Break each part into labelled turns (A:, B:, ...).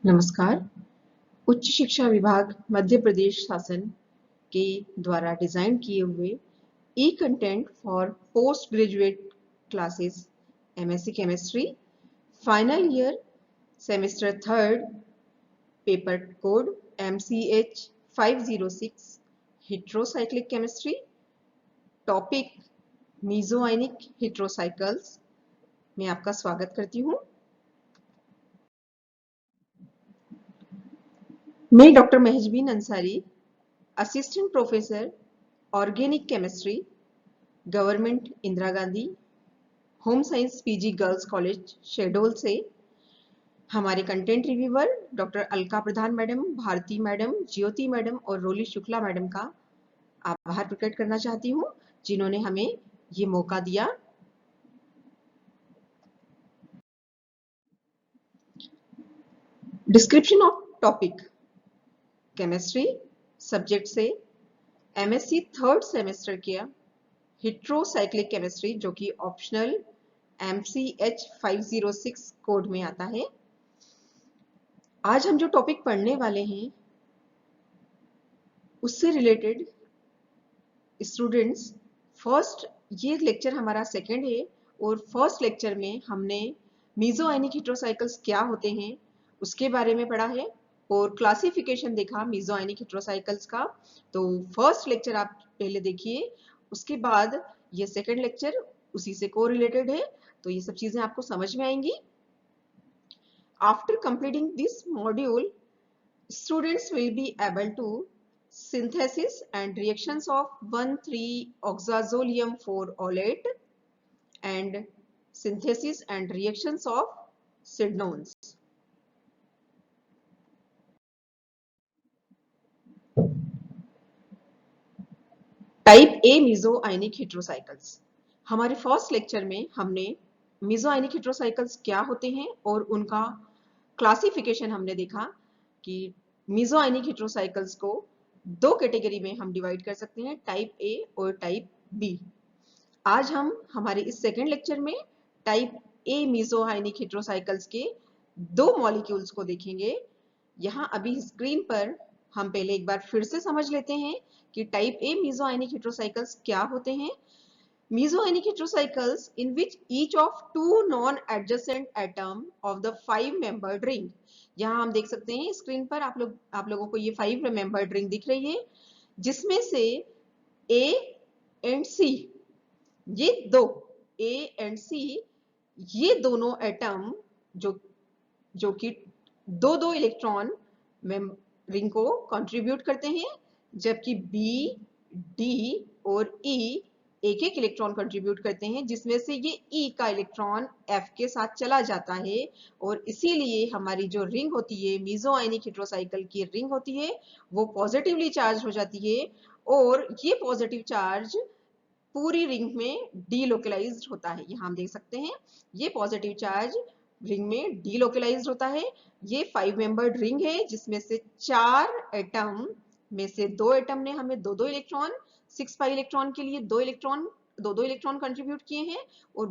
A: नमस्कार। उच्च शिक्षा विभाग मध्य प्रदेश शासन के द्वारा डिजाइन किए हुए e content for post graduate classes MSc chemistry final year semester third paper code MCH 506 heterocyclic chemistry topic mesoionic heterocycles में आपका स्वागत करती हूँ। मैं doctor Mahjabeen Ansari, assistant professor organic chemistry, government Indira Gandhi home science PG girls college Shahdol से हमारे content reviewer doctor Alka Pradhan madam, Bharti madam, Jyoti madam और Roli Shukla madam का आभार प्रकट करना चाहती हूँ, जिन्होंने हमें ये मौका दिया। Description of topic chemistry subject से एमएससी थर्ड सेमेस्टर किया हेट्रोसाइक्लिक केमिस्ट्री जो कि ऑप्शनल MCH 506 कोड में आता है। आज हम जो टॉपिक पढ़ने वाले हैं उससे रिलेटेड स्टूडेंट्स फर्स्ट, ये लेक्चर हमारा सेकंड है और फर्स्ट लेक्चर में हमने मीजोआयनिक हेट्रोसाइकल्स क्या होते हैं उसके बारे में पढ़ा है और क्लासिफिकेशन देखा मीजोआयनिक हेट्रोसाइकल्स का। तो फर्स्ट लेक्चर आप पहले देखिए, उसके बाद ये सेकंड लेक्चर उसी से को रिलेटेड है, तो ये सब चीजें आपको समझ में आएंगी। After completing this module students will be able to synthesis and reactions of 1,3-oxazolium 4-olate and synthesis and reactions of sidenones. Type A mesoionic heterocycles. हमारे फर्स्ट लेक्चर में हमने मीजोआयनिक हेट्रोसाइकल्स क्या होते हैं और उनका क्लासिफिकेशन हमने देखा कि मीजोआयनिक हेट्रोसाइकल्स को दो कैटेगरी में हम डिवाइड कर सकते हैं, टाइप ए और टाइप बी। आज हम हमारे इस सेकेंड लेक्चर में टाइप ए मीजोआयनिक हेट्रोसाइकल्स के दो मॉलिक्यूल्स को देखेंगे। यहाँ अभी स्क्रीन पर हम पहले एक बार फिर से समझ लेते हैं कि टाइप ए मीजोआयनिक हेट्रोसाइकल्स क्या होते हैं। Mesoionic heterocycles in which each of two non-adjacent atom of the five-membered ring, यहाँ हम देख सकते हैं स्क्रीन पर आप लोगों को ये 5-membered ring दिख रही है, जिसमें से A and C, ये दो A and C, ये दोनों एटम जो कि दो दो इलेक्ट्रॉन रिंग को कंट्रीब्यूट करते हैं, जबकि B, D और E एक एक इलेक्ट्रॉन कंट्रीब्यूट करते हैं, जिसमें से ये E का इलेक्ट्रॉन F के साथ चला जाता है और इसीलिए हमारी जो रिंग होती है मीजोआयनिक हेट्रोसाइकल की रिंग होती है वो पॉजिटिवली चार्ज हो जाती है और ये पॉजिटिव चार्ज पूरी रिंग में डीलोकलाइज्ड होता है। यहाँ हम देख सकते हैं ये पॉजिटिव चार्ज रिंग में डीलोकलाइज्ड होता है। ये 5-membered रिंग है जिसमें से 4 एटम में से 2 एटम ने हमें दो दो इलेक्ट्रॉन, 6 पाई इलेक्ट्रॉन के लिए दो दो इलेक्ट्रॉन कंट्रीब्यूट किए हैं और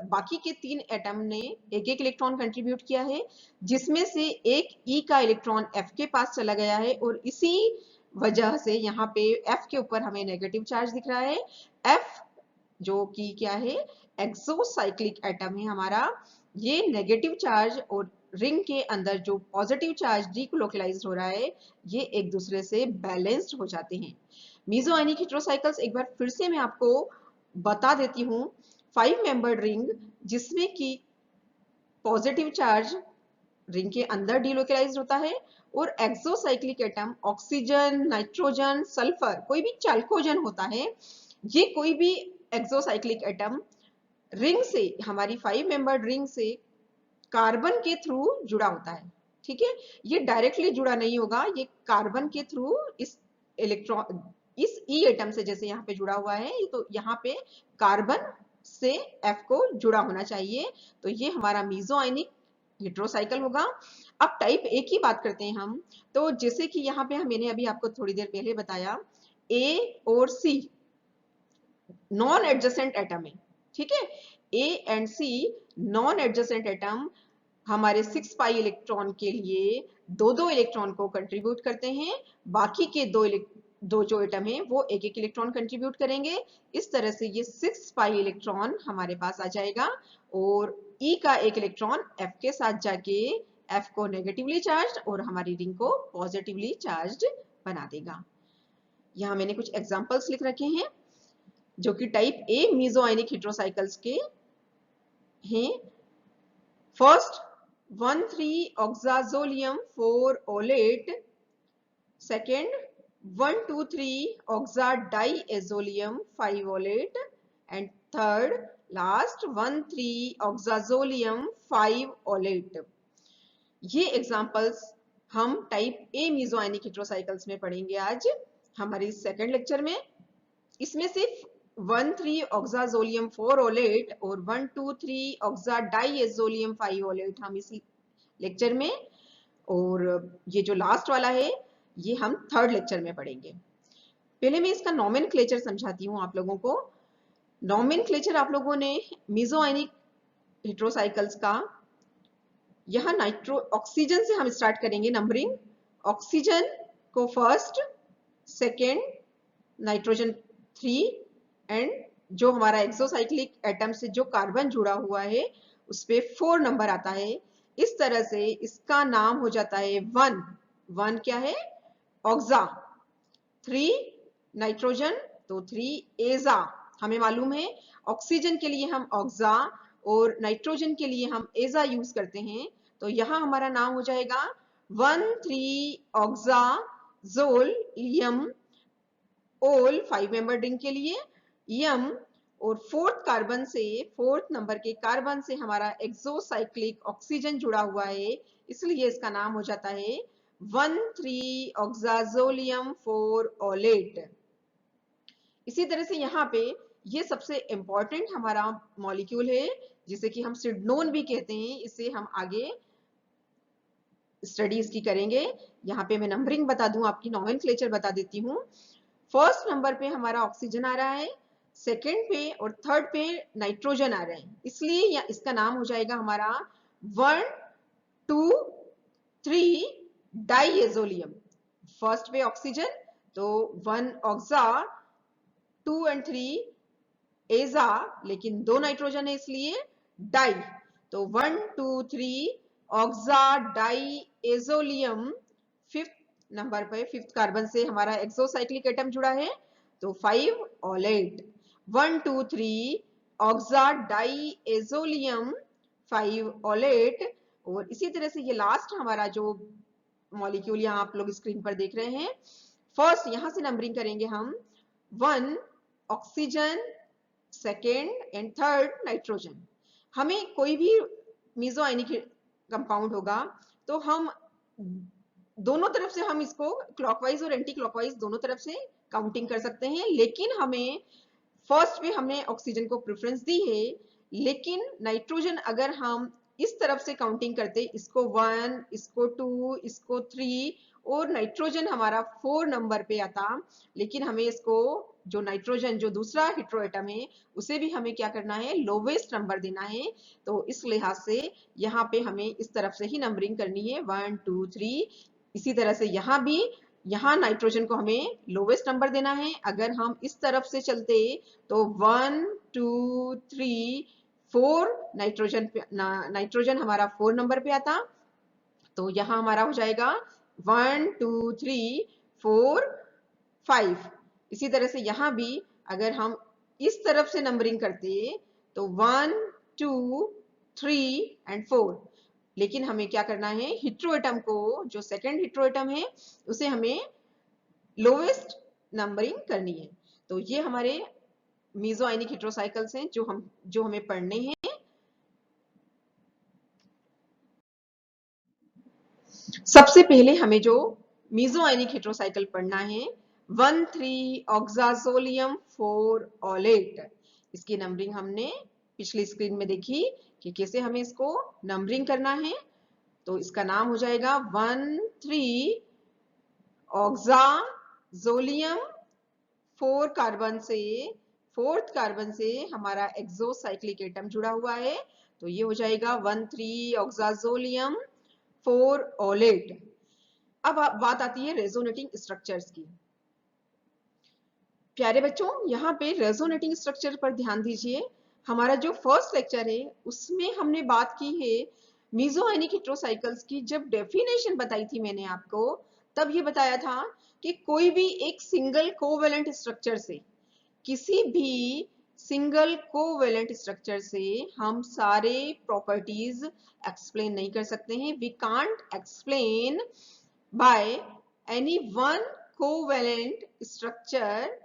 A: बाकी के 3 एटम ने एक एक इलेक्ट्रॉन कंट्रीब्यूट किया है, जिसमें से एक E का इलेक्ट्रॉन F के पास चला गया है और इसी वजह से यहाँ पे F के ऊपर हमें नेगेटिव चार्ज दिख रहा है। F जो कि क्या है, एक्सोसाइक्लिक एटम है हमारा। ये नेगेटिव चार्ज और रिंग के अंदर जो पॉजिटिव चार्ज डीलोकलाइज्ड हो रहा है, ये एक दूसरे से बैलेंस्ड हो जाते हैं। मीजोआयनिक हेट्रोसाइकल्स एक बार फिर से मैं आपको बता देती हूँ। 5-membered रिंग जिसमें कि पॉजिटिव चार्ज रिंग के अंदर डीलोकलाइज्ड होता है और exocyclic atom oxygen, nitrogen, sulphur, कोई भी चाल्कोजन होता है, ये कोई भी एक्सोसाइक्लिक एटम रिंग से, हमारी 5-membered रिंग से कार्बन के थ्रू जुड़ा होता है। ठीक है, ये डायरेक्टली जुड़ा नहीं होगा, ये कार्बन के थ्रू इस इलेक्ट्रॉन, इस ई एटम से जैसे यहाँ पे जुड़ा हुआ है, तो यहाँ पे कार्बन से F को जुड़ा होना चाहिए, तो ये हमारा मीजोआयनिक हेट्रोसाइकल होगा। अब टाइप ए की बात करते हैं हम, तो जैसे कि यहाँ पे मैंने अभी आपको थोड़ी देर पहले बताया, A और C नॉन एडजेसेंट एटम है। ठीक है, A and C non adjacent atom हमारे 6 पाई इलेक्ट्रॉन के लिए दो इलेक्ट्रॉन को कंट्रीब्यूट करते हैं, बाकी के दो जो एटम हैं वो एक इलेक्ट्रॉन कंट्रीब्यूट करेंगे। इस तरह से ये 6 पाई इलेक्ट्रॉन हमारे पास आ जाएगा और E का एक इलेक्ट्रॉन F के साथ जाके F को नेगेटिवली चार्ज और हमारी रिंग को पॉजिटिवली चार्ज बना देगा। यहाँ मैंने कुछ एग्जांपल्स लिख रखे हैं जो कि टाइप ए मीजो आयनिक हेटेरोसाइकल्स के हैं। First 1,3-oxazolium 4-olate, second 1,2,3-oxadiazolium 5-olate, and third last 1,3-oxazolium 5-olate। ये एग्जांपल्स हम टाइप ए मीजो आयनिक हेटेरोसाइकल्स में पढ़ेंगे आज हमारे सेकंड लेक्चर में। इसमें से 1,3-oxazolium 4-olate और 1,2,3-oxadiazolium 5-olate हम इसी लेक्चर में, और ये जो लास्ट वाला है ये हम थर्ड लेक्चर में पढ़ेंगे। पहले मैं इसका नॉमेनक्लेचर समझाती हूँ आप लोगों को। नॉमेनक्लेचर आप लोगों ने मीजो आयनिक हेटेरोसाइकल्स का, यहाँ ऑक्सीजन से हम स्टार्ट करेंगे नंबरिंग। ऑक्सीजन को फर्स्ट, सेकेंड, नाइट्रोजन 3, एंड जो हमारा एक्सोसाइक्लिक एटम से जो कार्बन जुड़ा हुआ है उस पे 4 नंबर आता है। इस तरह से इसका नाम हो जाता है 1 क्या है, ऑक्सा, 3 नाइट्रोजन, तो 3 एजा। हमें मालूम है ऑक्सीजन के लिए हम ऑक्सा और नाइट्रोजन के लिए हम एजा यूज करते हैं, तो यहाँ हमारा नाम हो जाएगा 1,3-oxazolium ओल 5 मेंबर रिंग के लिए यम, और फोर्थ नंबर के कार्बन से हमारा एक्सोसाइक्लिक ऑक्सीजन जुड़ा हुआ है, इसलिए इसका नाम हो जाता है 1,3-oxazolium 4-olate। इसी तरह से यहाँ पे ये सबसे इंपॉर्टेंट हमारा मॉलिक्यूल है जिसे कि हम सिडनोन भी कहते हैं। इसे हम आगे स्टडी इसकी करेंगे। यहाँ पे मैं नंबरिंग बता दूं, आपकी नॉमेनक्लेचर बता देती हूँ। फर्स्ट नंबर पे हमारा ऑक्सीजन आ रहा है, सेकेंड पे और थर्ड पे नाइट्रोजन आ रहे हैं, इसलिए इसका नाम हो जाएगा हमारा 1,2,3 डाइएजोलियम। फर्स्ट पे ऑक्सीजन तो 1 ऑक्सा, 2 और 3 एजा, लेकिन 2 नाइट्रोजन है इसलिए डाई, तो 1, 2, 3 ऑक्सा डाइएजोलियम। फिफ्थ नंबर पे फिफ्थ कार्बन से हमारा एक्सोसाइक्लिक एटम जुड़ा है तो 5 ओलेट, 1, 2, 3 ऑक्सा डाइएजोलियम 5 ओलेट। और इसी तरह से ये लास्ट हमारा जो मॉलिक्यूल यहाँ आप लोग स्क्रीन पर देख रहे हैं, फर्स्ट यहां से नंबरिंग करेंगे हम, 1 oxygen, second and third nitrogen. हमें कोई भी मीजो आयनिक कंपाउंड होगा तो हम दोनों तरफ से हम इसको क्लॉकवाइज और एंटी क्लॉकवाइज दोनों तरफ से काउंटिंग कर सकते हैं, लेकिन हमें फर्स्ट पे हमने ऑक्सीजन को प्रेफरेंस दी है, लेकिन नाइट्रोजन अगर हम इस तरफ से काउंटिंग करते, इसको 1, इसको 2, इसको 3 और नाइट्रोजन हमारा 4 नंबर पे आता, लेकिन हमें इसको जो नाइट्रोजन जो दूसरा हेटेरोएटम है उसे भी हमें क्या करना है, लोवेस्ट नंबर देना है। तो इस लिहाज से यहाँ पे हमें इस तरफ से ही नंबरिंग करनी है 1, 2, 3। इसी तरह से यहाँ भी, यहाँ नाइट्रोजन को हमें लोवेस्ट नंबर देना है। अगर हम इस तरफ से चलते तो 1, 2, 3, 4 नाइट्रोजन हमारा 4 नंबर पे आता, तो यहाँ हमारा हो जाएगा 1, 2, 3, 4, 5। इसी तरह से यहाँ भी अगर हम इस तरफ से नंबरिंग करते तो 1, 2, 3 एंड 4, लेकिन हमें क्या करना है, हेटेरोएटम को, जो सेकंड हेटेरोएटम है उसे हमें लोवेस्ट नंबरिंग करनी है। तो ये हमारे मीजो आयनिक हेटेरोसाइकल्स हैं जो हमें पढ़ने हैं। सबसे पहले हमें जो मीजो आयनिक हेटेरोसाइकल पढ़ना है 1,3-oxazolium 4-olate। इसकी नंबरिंग हमने पिछली स्क्रीन में देखी कि कैसे हमें इसको नंबरिंग करना है। तो इसका नाम हो जाएगा 1,3-oxazolium 4 कार्बन से, फोर्थ कार्बन से हमारा एक्सोसाइक्लिक एटम जुड़ा हुआ है, तो ये हो जाएगा 1,3 ऑक्साजोलियम 4 ओलेट। अब बात आती है रेजोनेटिंग स्ट्रक्चर्स की। प्यारे बच्चों, यहाँ पे रेजोनेटिंग स्ट्रक्चर पर ध्यान दीजिए। हमारा जो फर्स्ट लेक्चर है उसमें हमने बात की है मीसोआयनिक हेटेरोसाइकल्स की। जब डेफिनेशन बताई थी मैंने आपको, तब ये बताया था कि कोई भी एक सिंगल कोवेलेंट स्ट्रक्चर से, किसी भी सिंगल कोवेलेंट स्ट्रक्चर से हम सारे प्रॉपर्टीज एक्सप्लेन नहीं कर सकते हैं। We can't explain by any one covalent structure.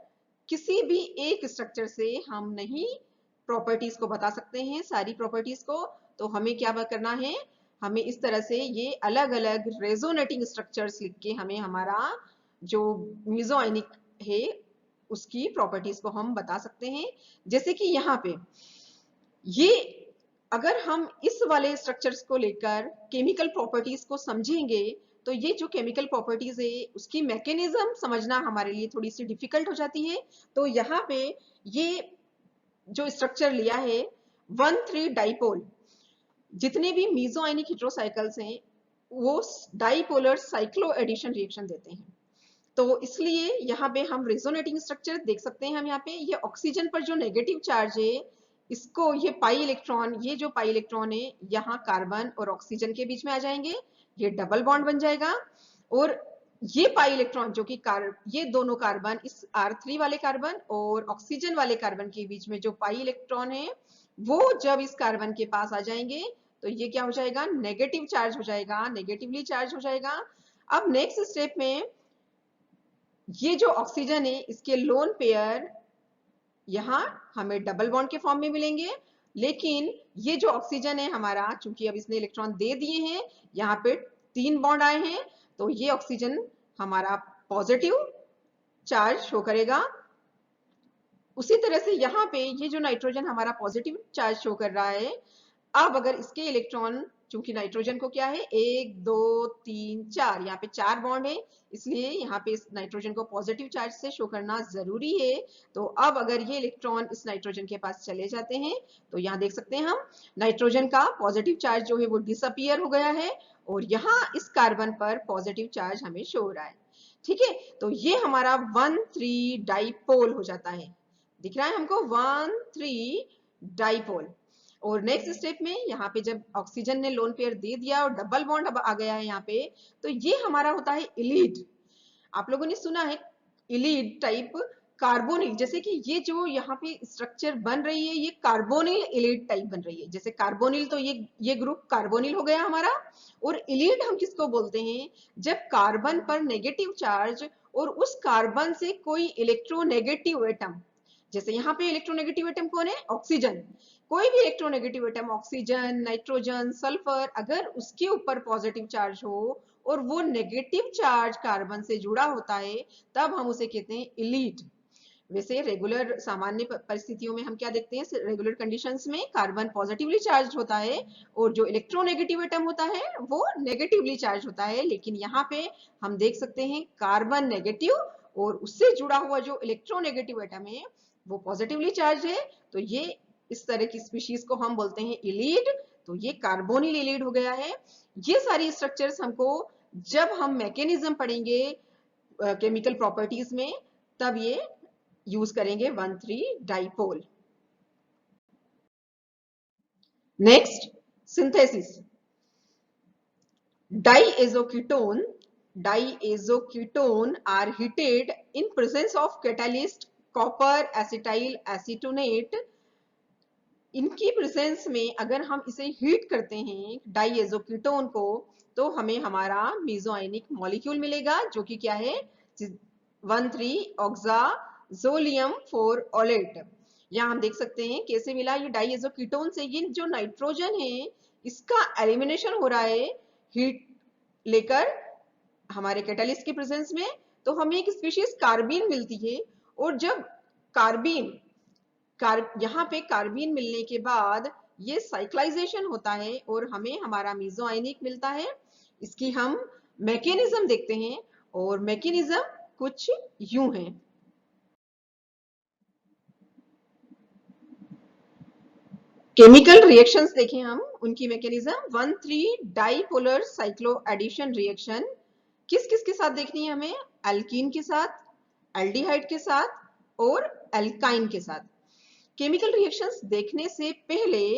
A: किसी भी एक स्ट्रक्चर से हम नहीं प्रॉपर्टीज को बता सकते हैं, सारी प्रॉपर्टीज को। तो हमें क्या करना है, हमें इस तरह से ये अलग अलग रेजोनेटिंग स्ट्रक्चर्स लिख के हमें हमारा जो मीसोआयनिक है उसकी प्रॉपर्टीज को हम बता सकते हैं। जैसे कि यहाँ पे ये, अगर हम इस वाले स्ट्रक्चर्स को लेकर केमिकल प्रॉपर्टीज को समझेंगे तो ये जो केमिकल प्रॉपर्टीज है उसकी मैकेनिज्म समझना हमारे लिए थोड़ी सी डिफिकल्ट हो जाती है। तो यहाँ पे ये जो स्ट्रक्चर लिया है 1,3 डाइपोल, जितने भी मीसोआयनिक हेटेरोसाइकल्स हैं वो डाइपोलर साइक्लो एडिशन रिएक्शन देते हैं। तो इसलिए यहाँ पे हम रेजोनेटिंग स्ट्रक्चर देख सकते हैं। हम यहाँ पे ये ऑक्सीजन पर जो नेगेटिव चार्ज है इसको, ये पाई इलेक्ट्रॉन, ये जो पाई इलेक्ट्रॉन है यहाँ कार्बन और ऑक्सीजन के बीच में आ जाएंगे, ये डबल बॉन्ड बन जाएगा। और ये पाई इलेक्ट्रॉन जो कि ये दोनों कार्बन, इस R3 वाले कार्बन और ऑक्सीजन वाले कार्बन के बीच में जो पाई इलेक्ट्रॉन है वो जब इस कार्बन के पास आ जाएंगे तो ये क्या हो जाएगा, नेगेटिव चार्ज हो जाएगा, नेगेटिवली चार्ज हो जाएगा। अब नेक्स्ट स्टेप में ये जो ऑक्सीजन है इसके लोन पेयर यहाँ हमें डबल बॉन्ड के फॉर्म में मिलेंगे। लेकिन ये जो ऑक्सीजन है हमारा, चूंकि अब इसने इलेक्ट्रॉन दे दिए हैं, यहाँ पे 3 बॉन्ड आए हैं, तो ये ऑक्सीजन हमारा पॉजिटिव चार्ज शो करेगा। उसी तरह से यहाँ पे ये जो नाइट्रोजन हमारा पॉजिटिव चार्ज शो कर रहा है। अब अगर इसके इलेक्ट्रॉन, चूंकि नाइट्रोजन को क्या है 1 2 3 4, यहाँ पे 4 बॉन्ड है, इसलिए यहाँ पे इस नाइट्रोजन को पॉजिटिव चार्ज से शो करना जरूरी है। तो अब अगर ये इलेक्ट्रॉन इस नाइट्रोजन के पास चले जाते हैं तो यहाँ देख सकते हैं हम नाइट्रोजन का पॉजिटिव चार्ज जो है वो डिसअपियर हो गया है और यहाँ इस कार्बन पर पॉजिटिव चार्ज हमें शो हो रहा है। ठीक है, तो ये हमारा 1,3 डाइपोल हो जाता है। दिख रहा है हमको 1,3 डाइपोल। और नेक्स्ट स्टेप में यहाँ पे जब ऑक्सीजन ने लोन पेयर दे दिया और डबल बॉन्ड अब आ गया है यहाँ पे, तो ये हमारा होता है इलीड। आप लोगों ने सुना है इलीड टाइप कार्बोनिल, जैसे कि ये जो यहाँ पे स्ट्रक्चर बन रही है ये कार्बोनिल इलीड टाइप बन रही है। जैसे कार्बोनिल, तो ये ग्रुप कार्बोनिल हो गया हमारा। और इलीड हम किसको बोलते हैं, जब कार्बन पर नेगेटिव चार्ज और उस कार्बन से कोई इलेक्ट्रोनेगेटिव एटम, जैसे यहाँ पे इलेक्ट्रोनेगेटिव एटम कौन है, ऑक्सीजन, कोई भी electronegative atom oxygen, nitrogen, sulphur, अगर उसके ऊपर पॉजिटिव चार्ज हो और वो नेगेटिव चार्ज कार्बन से जुड़ा होता है तब हम उसे कहते हैं इलीड। वैसे रेगुलर सामान्य परिस्थितियों में हम क्या देखते हैं, रेगुलर कंडीशंस में कार्बन पॉजिटिवली चार्ज होता है और जो इलेक्ट्रोनेगेटिव एटम होता है वो नेगेटिवली चार्ज होता है। लेकिन यहाँ पे हम देख सकते हैं कार्बन नेगेटिव और उससे जुड़ा हुआ जो इलेक्ट्रोनेगेटिव एटम है वो पॉजिटिवली चार्ज है। तो ये इस तरह की स्पीशीज को हम बोलते हैं इलीड। तो ये कार्बोनिल इलीड हो गया है। ये सारी स्ट्रक्चर्स हमको जब हम मैकेनिज्म पढ़ेंगे केमिकल प्रॉपर्टीज में तब ये यूज करेंगे 1,3 dipole. Next, synthesis. Diazoketone are heated in presence of catalyst copper acetyl acetonate। इनकी प्रेजेंस में अगर हम इसे हीट करते हैं डाइएजोकीटोन को तो हमें हमारा मीसोआयनिक मॉलिक्यूल मिलेगा जो कि क्या है 1,3 ऑक्साजोलियम 4 ओलेट। यहाँ हम देख सकते हैं कैसे मिला ये डाइएजोकीटोन से। ये जो नाइट्रोजन है इसका एलिमिनेशन हो रहा है हीट लेकर हमारे कैटालिस्ट की प्रेजेंस में, तो हमें एक स्पीशीज कार्बीन मिलती है। और जब कार्बीन यहाँ पे कार्बीन मिलने के बाद ये साइक्लाइजेशन होता है और हमें हमारा मीसोआयनिक मिलता है। इसकी हम मैकेनिज्म देखते हैं और मैकेनिज्म कुछ यूं है। केमिकल रिएक्शंस देखें हम, उनकी mechanism 1,3 dipolar cycloaddition reaction किस किस के साथ देखनी है हमें? एल्कीन के साथ, एल्डिहाइड के साथ और एल्काइन के साथ। केमिकल रिएक्शंस देखने से पहले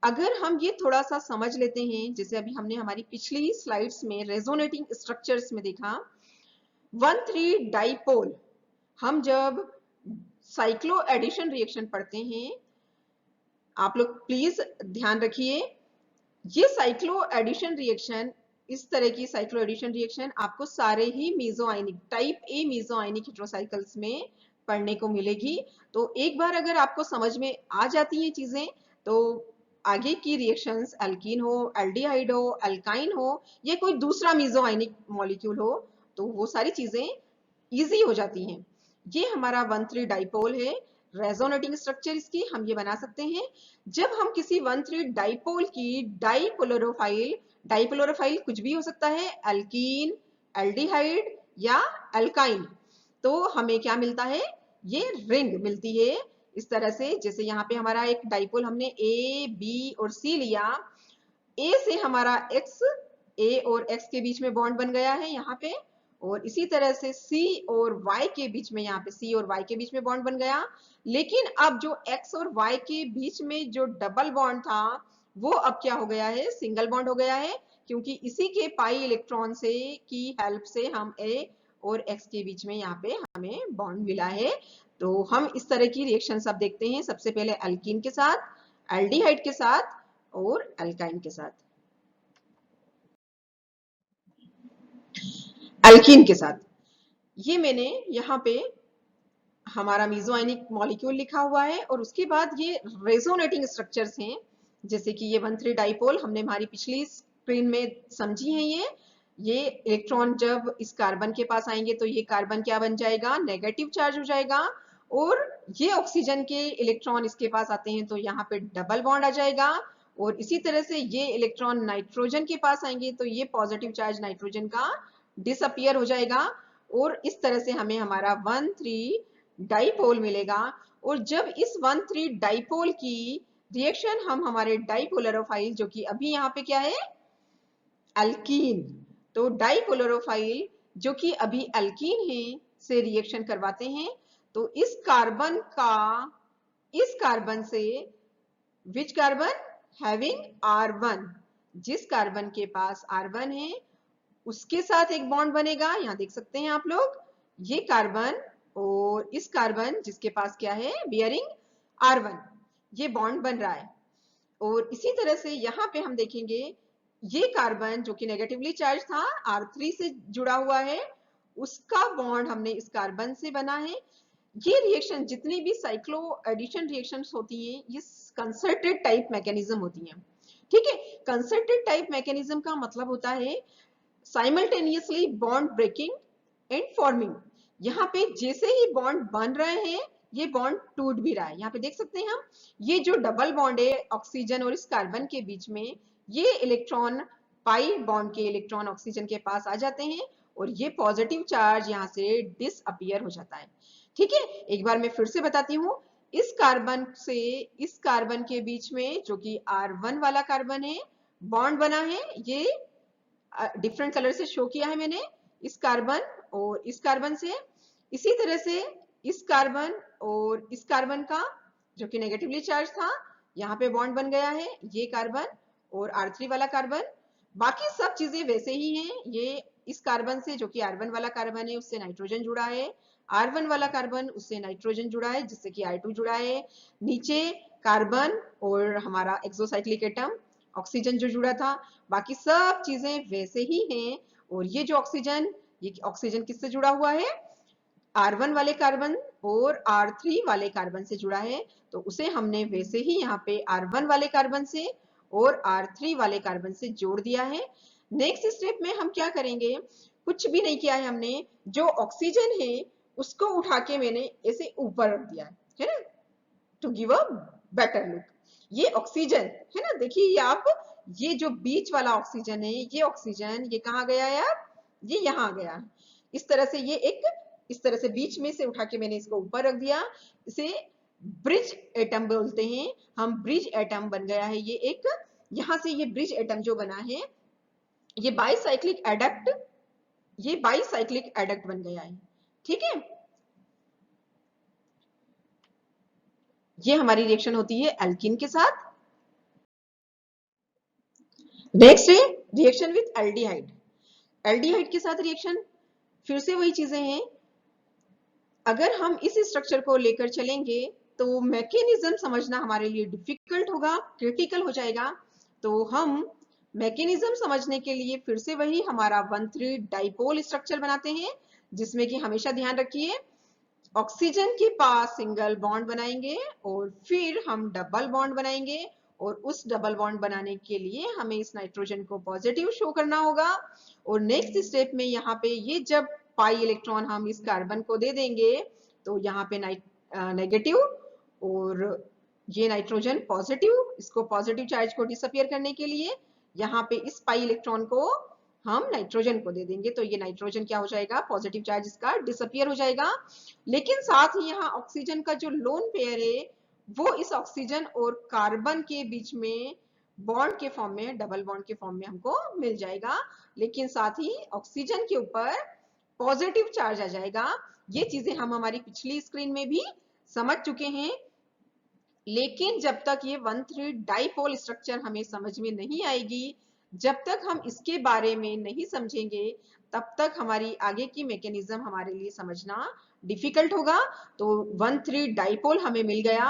A: अगर हम ये थोड़ा सा समझ लेते हैं, जैसे अभी हमने हमारी पिछली स्लाइड्स में रेजोनेटिंग स्ट्रक्चर्स में देखा 1,3 डाइपोल, हम जब साइक्लो एडिशन रिएक्शन पढ़ते हैं, आप लोग प्लीज ध्यान रखिए, ये साइक्लो एडिशन रिएक्शन, इस तरह की साइक्लो एडिशन रिएक्शन आपको सारे ही मीजोआयनिक टाइप ए मीजोआयनिक हेटेरोसाइकल्स में पढ़ने को मिलेगी। तो एक बार अगर आपको समझ में आ जाती हैं चीजें, तो आगे की रिएक्शंस एल्कीन हो, एल्डिहाइड हो, एल्काइन हो या कोई दूसरा मीजोआयनिक मॉलिक्यूल हो, तो वो सारी चीजें इजी हो जाती हैं। ये हमारा 1,3 डाइपोल है, रेजोनेटिंग स्ट्रक्चर इसकी हम ये बना सकते हैं। जब हम किसी 1,3 डाइपोल की डाइपोलरोफाइल, डाइपोलरोफाइल कुछ भी हो सकता है, एल्कीन, एल्डिहाइड या एल्काइन, तो हमें क्या मिलता है? ये रिंग मिलती है इस तरह से। जैसे यहाँ पे हमारा एक डाइपोल हमने ए, बी और सी लिया, ए से हमारा एक्स, ए और एक्स के बीच में बॉन्ड बन गया है यहाँ पे, और इसी तरह से सी और वाई के बीच में, यहाँ पे सी और वाई के बीच में बॉन्ड बन गया। लेकिन अब जो एक्स और वाई के बीच में जो डबल बॉन्ड था, वो अब क्या हो गया है? सिंगल बॉन्ड हो गया है, क्योंकि इसी के पाई इलेक्ट्रॉन से की हेल्प से हम ए और एक्स के बीच में यहाँ पे हमें बॉन्ड मिला है। तो हम इस तरह की रिएक्शन अब देखते हैं, सबसे पहले एल्कीन के साथ, एल्डिहाइड के साथ और एल्काइन के साथ। एल्कीन के साथ ये मैंने यहाँ पे हमारा मीजोआयनिक मॉलिक्यूल लिखा हुआ है, और उसके बाद ये रेजोनेटिंग स्ट्रक्चर्स हैं, जैसे कि ये 1,3 डाइपोल हमने हमारी पिछली स्क्रीन में समझी है। ये इलेक्ट्रॉन जब इस कार्बन के पास आएंगे तो ये कार्बन क्या बन जाएगा? नेगेटिव चार्ज हो जाएगा, और ये ऑक्सीजन के इलेक्ट्रॉन इसके पास आते हैं तो यहाँ पे डबल बॉन्ड आ जाएगा, और इसी तरह से ये इलेक्ट्रॉन नाइट्रोजन के पास आएंगे तो ये पॉजिटिव चार्ज नाइट्रोजन का डिसअपियर हो जाएगा, और इस तरह से हमें हमारा 1,3 डाइपोल मिलेगा। और जब इस 1,3 डाइपोल की रिएक्शन हम हमारे डाइपोलरोफाइल, जो कि अभी यहाँ पे क्या है? एल्कीन, तो डाइपोलरोफाइल जो कि अभी एल्कीन है से रिएक्शन करवाते हैं, तो इस कार्बन से विच कार्बन हैविंग R1, जिस कार्बन के पास R1 है उसके साथ एक बॉन्ड बनेगा, यहां देख सकते हैं आप लोग, ये कार्बन और इस कार्बन जिसके पास क्या है? बियरिंग R1, ये बॉन्ड बन रहा है। और इसी तरह से यहाँ पे हम देखेंगे ये कार्बन जो कि नेगेटिवली चार्ज था, R3 से जुड़ा हुआ है, उसका बॉन्ड हमने इस कार्बन से बना है। ये रिएक्शन जितनी भी साइक्लो एडिशन रिएक्शंस होती हैं, ये कंसर्टेड टाइप मैकेनिज्म होती हैं। ठीक है, कंसर्टेड टाइप मैकेनिज्म का मतलब होता है simultaneously bond breaking and forming. यहाँ पे जैसे ही बॉन्ड बन रहे हैं, ये बॉन्ड टूट भी रहा है। यहाँ पे देख सकते हैं हम, ये जो डबल बॉन्ड है ऑक्सीजन और इस कार्बन के बीच में, ये इलेक्ट्रॉन, पाई बॉन्ड के इलेक्ट्रॉन ऑक्सीजन के पास आ जाते हैं, और ये पॉजिटिव चार्ज यहाँ से डिसअपियर हो जाता है। ठीक है, एक बार मैं फिर से बताती हूँ, इस कार्बन से इस कार्बन के बीच में जो कि R1 वाला कार्बन है, बॉन्ड बना है, ये डिफरेंट कलर से शो किया है मैंने, इस कार्बन और इस कार्बन से। इसी तरह से इस कार्बन और इस कार्बन का जो कि नेगेटिवली चार्ज था, यहाँ पे बॉन्ड बन गया है, ये कार्बन और R3 वाला कार्बन। बाकी सब चीजें वैसे ही हैं। ये इस कार्बन से जो कि R1 वाला कार्बन है उससे नाइट्रोजन जुड़ा है, R1 वाला कार्बन उससे नाइट्रोजन जुड़ा है जिससे कि R2 जुड़ा है। नीचे कार्बन और हमारा एक्सोसाइक्लिक एटम ऑक्सीजन जो जुड़ा था, बाकी सब चीजें वैसे ही हैं। और ये जो ऑक्सीजन, ये ऑक्सीजन किससे जुड़ा हुआ है? R1 वाले कार्बन और R3 वाले कार्बन से जुड़ा है, तो उसे हमने वैसे ही यहाँ पे R1 वाले कार्बन से और R3 वाले कार्बन से जोड़ दिया है। नेक्स्ट स्टेप में हम क्या करेंगे? कुछ भी नहीं किया है हमने, जो ऑक्सीजन है उसको उठा के मैंने ऐसे ऊपर रख दिया है ना, to give a better look. ये ऑक्सीजन है ना, देखिए ये आप, ये जो बीच वाला ऑक्सीजन है, ये ऑक्सीजन ये कहाँ गया है? अब ये यहाँ गया। इस तरह से ये एक, इस तरह से बीच में से उठा के मैंने इसको ऊपर रख दिया, इसे ब्रिज एटम बोलते हैं हम। ब्रिज एटम बन गया है ये एक, यहां से ये ब्रिज एटम जो बना है ये बाईसाइक्लिक एडक्ट, ये बाईसाइक्लिक एडक्ट बन गया है। ठीक है, ये हमारी रिएक्शन होती है एल्कीन के साथ। नेक्स्ट है रिएक्शन विथ एल्डिहाइड। एल्डिहाइड के साथ रिएक्शन फिर से वही चीजें हैं। अगर हम इस स्ट्रक्चर को लेकर चलेंगे तो मैकेनिज्म समझना हमारे लिए डिफिकल्ट होगा, क्रिटिकल हो जाएगा। तो हम मैकेनिज्म समझने के लिए फिर से वही हमारा 1,3 डाइपोल स्ट्रक्चर बनाते हैं, जिसमें कि हमेशा ध्यान रखिए ऑक्सीजन के पास सिंगल बॉन्ड बनाएंगे और फिर हम डबल बॉन्ड बनाएंगे, और उस डबल बॉन्ड बनाने के लिए हमें इस नाइट्रोजन को पॉजिटिव शो करना होगा। और नेक्स्ट स्टेप में यहाँ पे ये जब पाई इलेक्ट्रॉन हम इस कार्बन को दे देंगे तो यहाँ पे नेगेटिव, और ये नाइट्रोजन पॉजिटिव, इसको पॉजिटिव चार्ज को डिसअपियर करने के लिए यहाँ पे इस पाई इलेक्ट्रॉन को हम नाइट्रोजन को दे देंगे, तो ये नाइट्रोजन क्या हो जाएगा, पॉजिटिव चार्ज इसका डिसअपियर हो जाएगा। लेकिन साथ ही यहाँ ऑक्सीजन का जो लोन पेयर है वो इस ऑक्सीजन और कार्बन के बीच में बॉन्ड के फॉर्म में, डबल बॉन्ड के फॉर्म में हमको मिल जाएगा। लेकिन साथ ही ऑक्सीजन के ऊपर पॉजिटिव चार्ज आ जाएगा। ये चीजें हम हमारी पिछली स्क्रीन में भी समझ चुके हैं। लेकिन जब तक ये 1,3 डाइपोल स्ट्रक्चर हमें समझ में नहीं आएगी, जब तक हम इसके बारे में नहीं समझेंगे, तब तक हमारी आगे की मैकेनिज्म हमारे लिए समझना डिफिकल्ट होगा। तो 1,3 डाइपोल हमें मिल गया।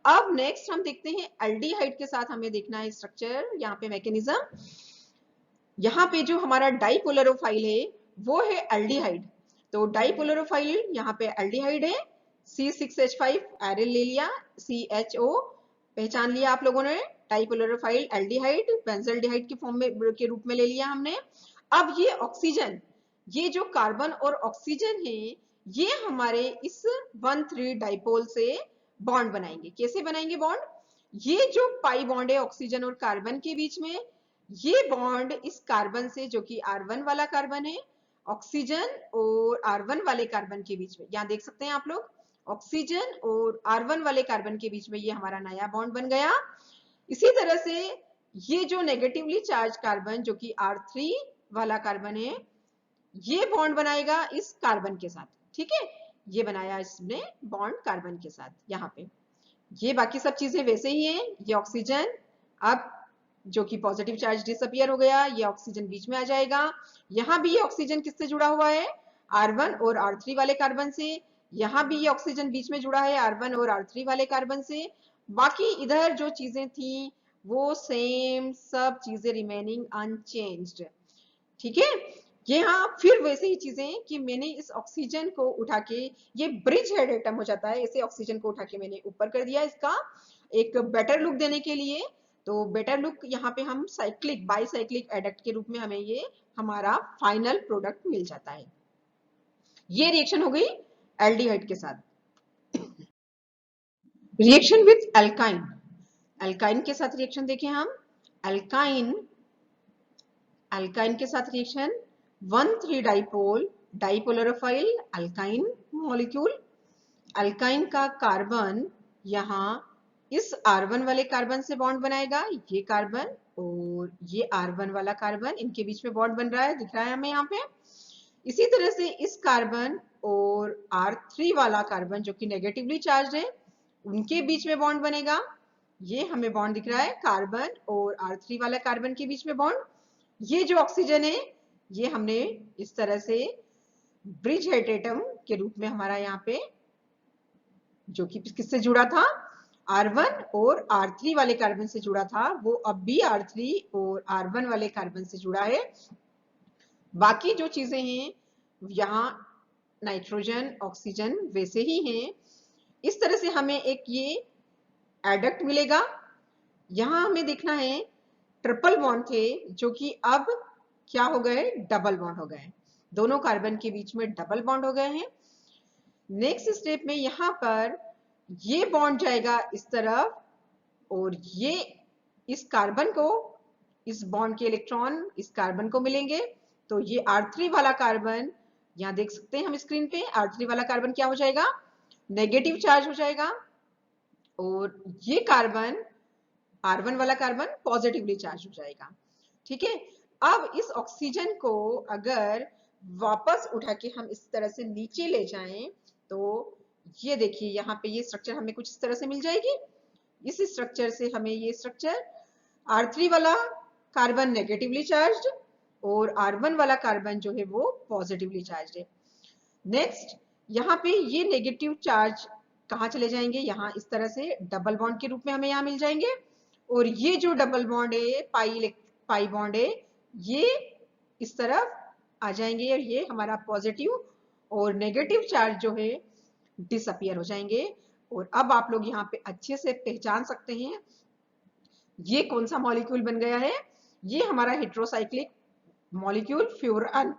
A: अब नेक्स्ट हम देखते हैं एल्डिहाइड के साथ हमें देखना है स्ट्रक्चर, यहाँ पे मैकेनिज्म। यहाँ पे जो हमारा डाइपोलरोफाइल है वो है एल्डिहाइड। तो डाइपोलरोफाइल यहाँ पे एल्डिहाइड है, C6H5 एरिल ले लिया, CHO पहचान लिया आप लोगों ने, डाइपोलरोफाइल एल्डिहाइड बेंजल्डिहाइड के फॉर्म में के रूप में ले लिया हमने। अब ये ऑक्सीजन, ये जो कार्बन और ऑक्सीजन है ये हमारे इस 1,3 डाइपोल से बॉन्ड बनाएंगे। कैसे बनाएंगे बॉन्ड, ये जो पाई बॉन्ड है ऑक्सीजन और कार्बन के बीच में, ये बॉन्ड इस कार्बन से, जो कि R1 वाला कार्बन है, ऑक्सीजन और R1 वाले कार्बन के बीच में, यहाँ देख सकते हैं आप लोग, ऑक्सीजन और R1 वाले कार्बन के बीच में ये हमारा नया बॉन्ड बन गया। इसी तरह से ये जो नेगेटिवली चार्ज कार्बन, जो कि R3 वाला कार्बन है, ये बॉन्ड बनाएगा इस कार्बन के साथ। ठीक है, ये बनाया इसने बॉन्ड कार्बन के साथ यहाँ पे। ये बाकी सब चीजें वैसे ही हैं। ये ऑक्सीजन अब जो कि पॉजिटिव चार्ज डिसअपियर हो गया, ये ऑक्सीजन बीच में आ जाएगा। यहाँ भी ये ऑक्सीजन किससे जुड़ा हुआ है, R1 और R3 वाले कार्बन से। यहाँ भी ये ऑक्सीजन बीच में जुड़ा है R1 और R3 वाले कार्बन से। बाकी इधर जो चीजें थी वो सेम, सब चीजें रिमेनिंग अनचेंज्ड। ठीक है, ये हाँ फिर वैसे ही चीजें कि मैंने इस ऑक्सीजन को उठा के, ये ब्रिज हेड एटम हो जाता है, इसे ऑक्सीजन को उठा के मैंने ऊपर कर दिया इसका एक बेटर लुक देने के लिए। तो बेटर लुक यहाँ पे हम साइक्लिक, बाईसाइक्लिक एडक्ट के रूप में हमें ये हमारा फाइनल प्रोडक्ट मिल जाता है। ये रिएक्शन हो गई एल्डिहाइड के साथ। Reaction with alkyne. एल्काइन के साथ रिएक्शन देखें हम। एल्काइन, एल्काइन के साथ reaction 1,3 dipole, dipolarophile alkyne molecule. Alkyne का कार्बन यहाँ इस R1 वाले कार्बन से बॉन्ड बनाएगा, ये कार्बन और ये R1 वाला कार्बन, इनके बीच में बॉन्ड बन रहा है, दिख रहा है हमें यहाँ पे। इसी तरह से इस कार्बन और R3 वाला कार्बन जो कि नेगेटिवली चार्ज है, उनके बीच में बॉन्ड बनेगा। ये हमें बॉन्ड दिख रहा है कार्बन और R3 वाला कार्बन के बीच में बॉन्ड। ये जो ऑक्सीजन है ये हमने इस तरह से ब्रिज हेड एटम के रूप में हमारा यहाँ पे, जो कि किससे जुड़ा था, R1 और R3 वाले कार्बन से जुड़ा था, वो अब भी R3 और R1 वाले कार्बन से जुड़ा है। बाकी जो चीजें हैं यहाँ नाइट्रोजन, ऑक्सीजन वैसे ही हैं। इस तरह से हमें एक ये एडक्ट मिलेगा। यहाँ हमें देखना है ट्रिपल बॉन्ड थे जो कि अब क्या हो गए, डबल बॉन्ड हो गए, दोनों कार्बन के बीच में डबल बॉन्ड हो गए हैं। नेक्स्ट स्टेप में यहाँ पर ये बॉन्ड जाएगा इस तरफ, और ये इस कार्बन को, इस बॉन्ड के इलेक्ट्रॉन इस कार्बन को मिलेंगे। तो ये R3 वाला कार्बन, यहाँ देख सकते हैं हम स्क्रीन पे, R3 वाला कार्बन क्या हो जाएगा, नेगेटिव चार्ज हो जाएगा। और ये कार्बन R1 वाला कार्बन पॉजिटिवली चार्ज हो जाएगा। ठीक है, अब इस ऑक्सीजन को अगर वापस उठा के हम इस तरह से नीचे ले जाएं तो ये देखिए यहाँ पे ये स्ट्रक्चर हमें कुछ इस तरह से मिल जाएगी। इस स्ट्रक्चर से हमें ये स्ट्रक्चर R3 वाला कार्बन नेगेटिवली चार्ज और R1 वाला कार्बन जो है वो पॉजिटिवली चार्ज है। नेक्स्ट यहाँ पे ये नेगेटिव चार्ज कहाँ चले जाएंगे, यहाँ इस तरह से डबल बॉन्ड के रूप में हमें यहाँ मिल जाएंगे। और ये जो डबल बॉन्ड है पाई बॉन्ड है, ये इस तरफ आ जाएंगे और ये हमारा पॉजिटिव और नेगेटिव चार्ज जो है डिसअपियर हो जाएंगे। और अब आप लोग यहाँ पे अच्छे से पहचान सकते हैं ये कौन सा मॉलिक्यूल बन गया है। ये हमारा हेट्रोसाइक्लिक मॉलिक्यूल फ्यूरान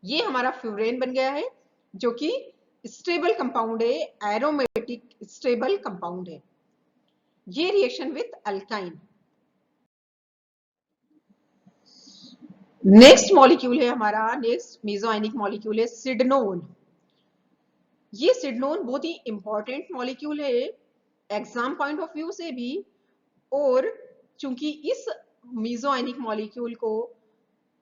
A: ये हमारा फ्यूरेन बन गया है, जो कि स्टेबल कंपाउंड है, एरोमेटिक स्टेबल कंपाउंड है। ये reaction with alkyne. Next molecule है हमारा, नेक्स्ट मेसोआयनिक मॉलिक्यूल है सिडनोन। ये सिडनोन बहुत ही इंपॉर्टेंट मॉलिक्यूल है एग्जाम पॉइंट ऑफ व्यू से भी, और चूंकि इस मेसोआयनिक मॉलिक्यूल को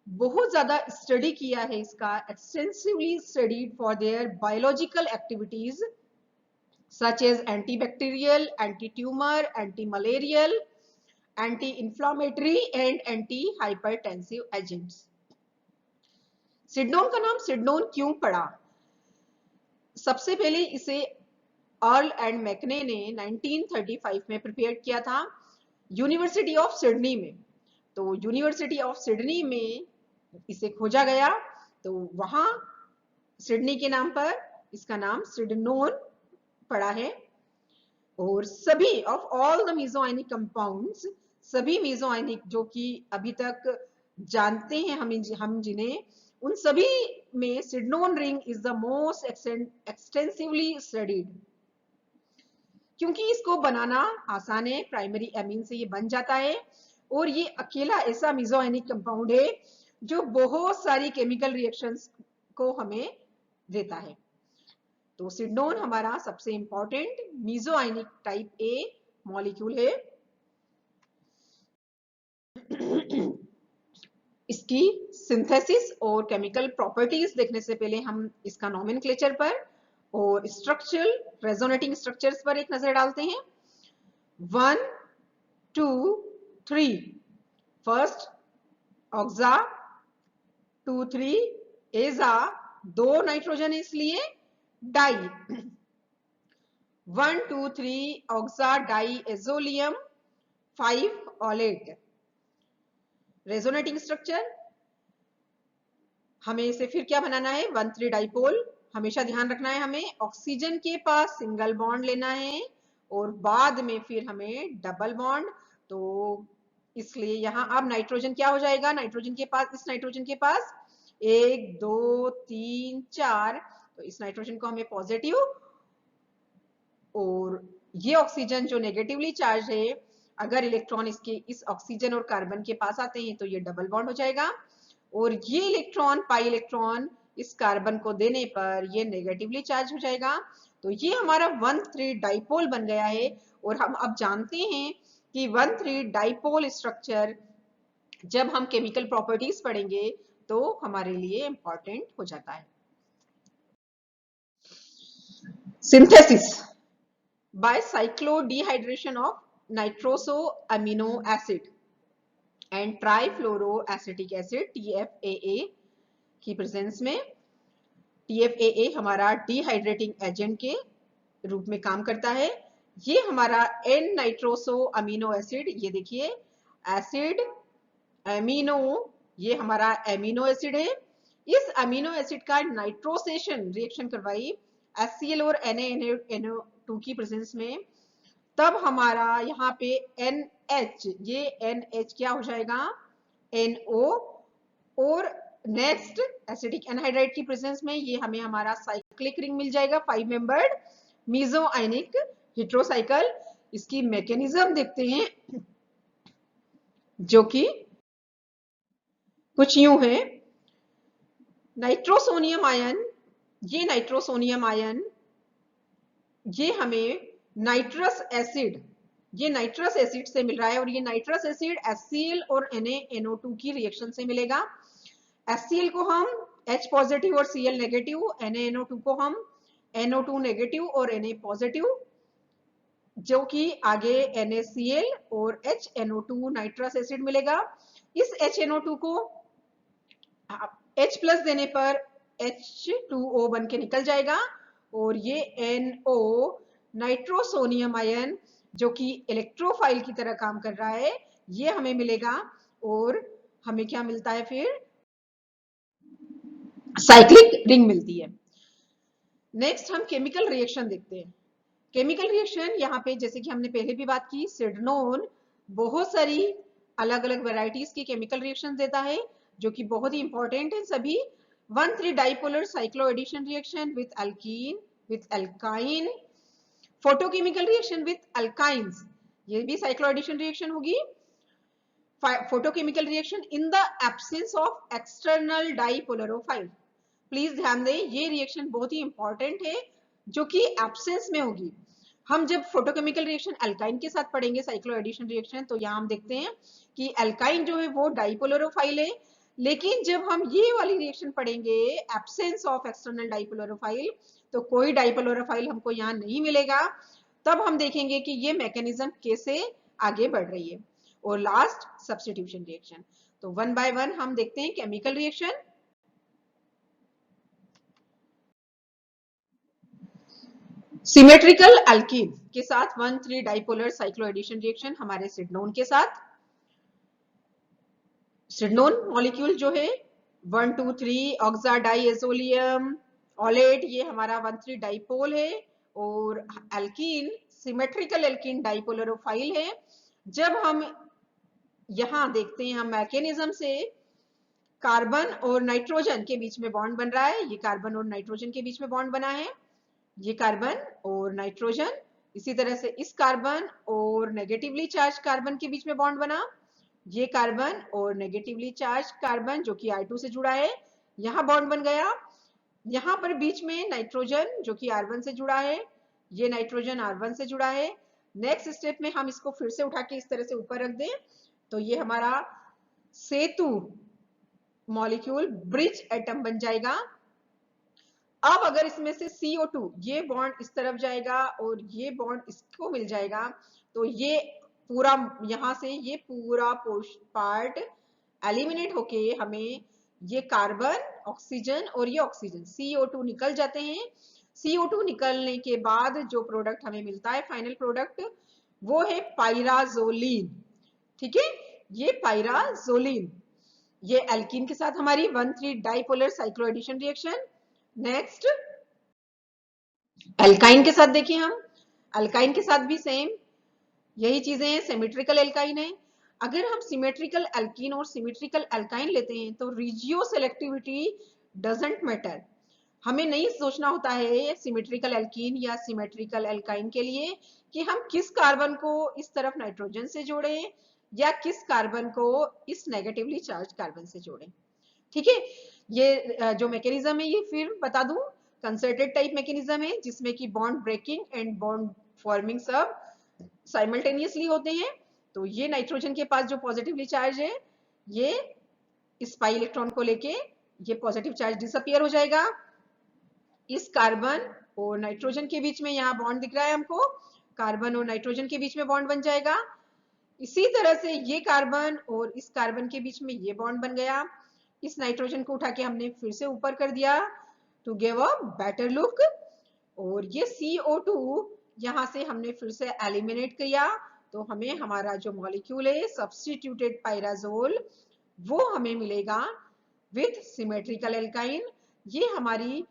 A: बहुत ज्यादा स्टडी किया है, इसका extensively studied for their biological activities such as antibacterial, anti tumour, anti malarial, anti inflammatory and anti hypertensive agents. Sydnone का नाम सिडनोन क्यों पड़ा? सबसे पहले इसे अर्ल एंड मैकने ने 1935 में प्रिपेयर किया था यूनिवर्सिटी ऑफ सिडनी में। तो यूनिवर्सिटी ऑफ सिडनी में इसे खोजा गया, तो वहां सिडनी के नाम पर इसका नाम सिडनोन पड़ा है। और सभी ऑफ ऑल द मेसोआयनिक कंपाउंड्स, सभी मेसोआयनिक जो कि अभी तक जानते हैं हम जिन्हें, उन सभी में sydnone ring is the most extensively studied, क्योंकि इसको बनाना आसान है, प्राइमरी एमीन से ये बन जाता है। और ये अकेला ऐसा मेसोआयनिक कंपाउंड है जो बहुत सारी केमिकल रिएक्शंस को हमें देता है। तो सिडनोन हमारा सबसे इंपॉर्टेंट मेसोआयनिक टाइप ए मॉलिक्यूल है। इसकी सिंथेसिस और केमिकल प्रॉपर्टीज देखने से पहले हम इसका नोमेनक्लेचर पर और स्ट्रक्चरल रेजोनेटिंग स्ट्रक्चर्स पर एक नजर डालते हैं। 1 2 3 फर्स्ट ऑक्सा, 2 3 एजा, 2 नाइट्रोजन इसलिए di, 1 2 3 oxa di azolium, 5 olate. Resonating structure हमें इसे फिर क्या बनाना है, 1 3 डाइपोल। हमेशा ध्यान रखना है हमें ऑक्सीजन के पास सिंगल बॉन्ड लेना है और बाद में फिर हमें डबल बॉन्ड। तो इसलिए यहां अब नाइट्रोजन क्या हो जाएगा, नाइट्रोजन के पास, इस नाइट्रोजन के पास 1 2 3 4, तो इस नाइट्रोजन को हमें पॉजिटिव, और ये ऑक्सीजन जो नेगेटिवली चार्ज है, अगर इलेक्ट्रॉन इसके इस ऑक्सीजन और कार्बन के पास आते हैं तो ये डबल बॉन्ड हो जाएगा, और ये इलेक्ट्रॉन पाई इलेक्ट्रॉन इस कार्बन को देने पर ये नेगेटिवली चार्ज हो जाएगा। तो ये हमारा 1 3 डाइपोल बन गया है। और हम अब जानते हैं कि 1 3 डाइपोल स्ट्रक्चर जब हम केमिकल प्रॉपर्टीज पढ़ेंगे तो हमारे लिए इंपॉर्टेंट हो जाता है। Synthesis by cyclodehydration of nitrosoamino acid and trifluoroacetic acid TFAA की प्रेजेंस में। TFAA हमारा डिहाइड्रेटिंग एजेंट के रूप में काम करता है। ये हमारा N नाइट्रोसोअमीनो एसिड, ये देखिए एसिड एमिनो, ये हमारा एमिनो एसिड है। इस अमीनो एसिड का नाइट्रोसेशन रिएक्शन करवाई HCl और NaNO2 की प्रेजेंस में, तब हमारा यहाँ पे NH, ये NH क्या हो जाएगा, NO। और नेक्स्ट एसिडिक एनहाइड्राइड की प्रेजेंस में ये हमें हमारा साइक्लिक रिंग मिल जाएगा, 5 मेंबर्ड मेसोआयनिक हेट्रोसाइकल। इसकी मैकेनिज्म देखते हैं जो कि कुछ यूं है। नाइट्रोसोनियम आयन, ये नाइट्रोसोनियम आयन ये हमें नाइट्रस एसिड, ये नाइट्रस एसिड से मिल रहा है और ये नाइट्रस एसिड HCl और NaNO2 की रिएक्शन से मिलेगा। HCl को हम H पॉजिटिव और Cl नेगेटिव, NaNO2 को हम NO2 नेगेटिव और Na पॉजिटिव, जो कि आगे NaCl और HNO2 नाइट्रस एसिड मिलेगा। इस HNO2 को H प्लस देने पर H2O बन के निकल जाएगा और ये NO नाइट्रोसोनियम आयन जो कि इलेक्ट्रोफाइल की तरह काम कर रहा है, ये हमें मिलेगा और हमें क्या मिलता है, फिर साइक्लिक रिंग मिलती है। नेक्स्ट हम केमिकल रिएक्शन देखते हैं। केमिकल रिएक्शन यहाँ पे जैसे कि हमने पहले भी बात की, सिडनोन बहुत सारी अलग अलग वेराइटीज की केमिकल रिएक्शन देता है जो कि बहुत ही इंपॉर्टेंट है सभी। 1,3 dipolar cycloaddition reaction with alkene with alkyne, photochemical reaction with alkynes, ये भी साइक्लोएडिशन रिएक्शन होगी। Photochemical reaction in the absence of external dipolarophile, please ध्यान दें ये रिएक्शन बहुत ही इंपॉर्टेंट है जो कि एब्सेंस में होगी। हम जब फोटोकेमिकल रिएक्शन अल्काइन के साथ पढ़ेंगे साइक्लोएडिशन रिएक्शन, तो यहाँ हम देखते हैं कि अल्काइन जो है वो डाइपोलरोफाइल है, लेकिन जब हम ये वाली रिएक्शन पढ़ेंगे एब्सेंस ऑफ एक्सटर्नल डाइपोलरोफाइल, तो कोई डाइपोलरोफाइल हमको यहाँ नहीं मिलेगा। तब हम देखेंगे कि ये मैकेनिज्म कैसे आगे बढ़ रही है। और लास्ट सब्स्टिट्यूशन रिएक्शन, तो वन बाय वन हम देखते हैं केमिकल रिएक्शन। सिमेट्रिकल अल्कीन के साथ 1,3 डाइपोलर साइक्लोएडिशन रिएक्शन हमारे सिडनोन के साथ। सिडनोन मॉलिक्यूल जो है 1, 2, 3 ऑक्सा डाइएजोलियम ऑलेट, ये हमारा 1,3 डाइपोल है और अल्कीन सिमेट्रिकल अल्कीन डाइपोलरोफाइल है। जब हम यहां देखते हैं हम मैकेनिज्म से कार्बन और नाइट्रोजन के बीच में बॉन्ड बन रहा है, ये कार्बन और नाइट्रोजन के बीच में बॉन्ड बना है, ये कार्बन और नाइट्रोजन, इसी तरह से इस कार्बन और नेगेटिवली चार्ज कार्बन के बीच में बॉन्ड बना, ये कार्बन और नेगेटिवली चार्ज कार्बन जो कि R2 से जुड़ा है, यहां बॉन्ड बन गया। यहां पर बीच में नाइट्रोजन जो कि R1 से जुड़ा है, ये नाइट्रोजन R1 से जुड़ा है। नेक्स्ट स्टेप में हम इसको फिर से उठा के इस तरह से ऊपर रख दें तो ये हमारा सेतु मॉलिक्यूल ब्रिज एटम बन जाएगा। अब अगर इसमें से CO2 ये बॉन्ड इस तरफ जाएगा और ये बॉन्ड इसको मिल जाएगा, तो ये पूरा यहां से ये पूरा पार्ट एलिमिनेट होके हमें ये कार्बन ऑक्सीजन और ये ऑक्सीजन CO2 निकल जाते हैं। CO2 निकलने के बाद जो प्रोडक्ट हमें मिलता है फाइनल प्रोडक्ट, वो है पाइराजोलिन। ठीक है, ये पाइराजोलिन, ये एल्कीन के साथ हमारी 1,3 dipolar cycloaddition reaction. Next alkyne के साथ देखिए, हम अल्काइन के साथ भी सेम यही चीजें हैं, सिमेट्रिकल एल्काइन है। अगर हम सिमेट्रिकल एल्कीन और सिमेट्रिकल अल्काइन लेते हैं तो रिजियो सेलेक्टिविटी डजंट मैटर, हमें नहीं सोचना होता है सिमेट्रिकल एल्कीन या सिमेट्रिकल एल्काइन के लिए कि हम किस कार्बन को इस तरफ नाइट्रोजन से जोड़ें या किस कार्बन को इस नेगेटिवली चार्ज कार्बन से जोड़ें। ठीक है, ये जो मैकेनिज्म है ये फिर बता दूं, कंसर्टेड टाइप मैकेनिज्म है जिसमें कि bond breaking and bond forming सब साइमल्टेनियसली होते हैं। तो ये नाइट्रोजन के पास जो पॉजिटिवली चार्ज है, ये इस पाई इलेक्ट्रॉन को लेके ये पॉजिटिव चार्ज डिसअपियर हो जाएगा। इस कार्बन और नाइट्रोजन के बीच में यहाँ बॉन्ड दिख रहा है हमको, कार्बन और नाइट्रोजन के बीच में बॉन्ड बन जाएगा। इसी तरह से ये कार्बन और इस कार्बन के बीच में ये बॉन्ड बन गया। इस नाइट्रोजन को उठा के हमने फिर से ऊपर कर दिया to give a better look, और ये CO2 यहां से हमने फिर से एलिमिनेट किया, तो हमें हमारा जो मॉलिक्यूल है सब्स्टिट्यूटेड पाइराजोल वो हमें मिलेगा विथ सिमेट्रिकल एल्काइन। ये हमारी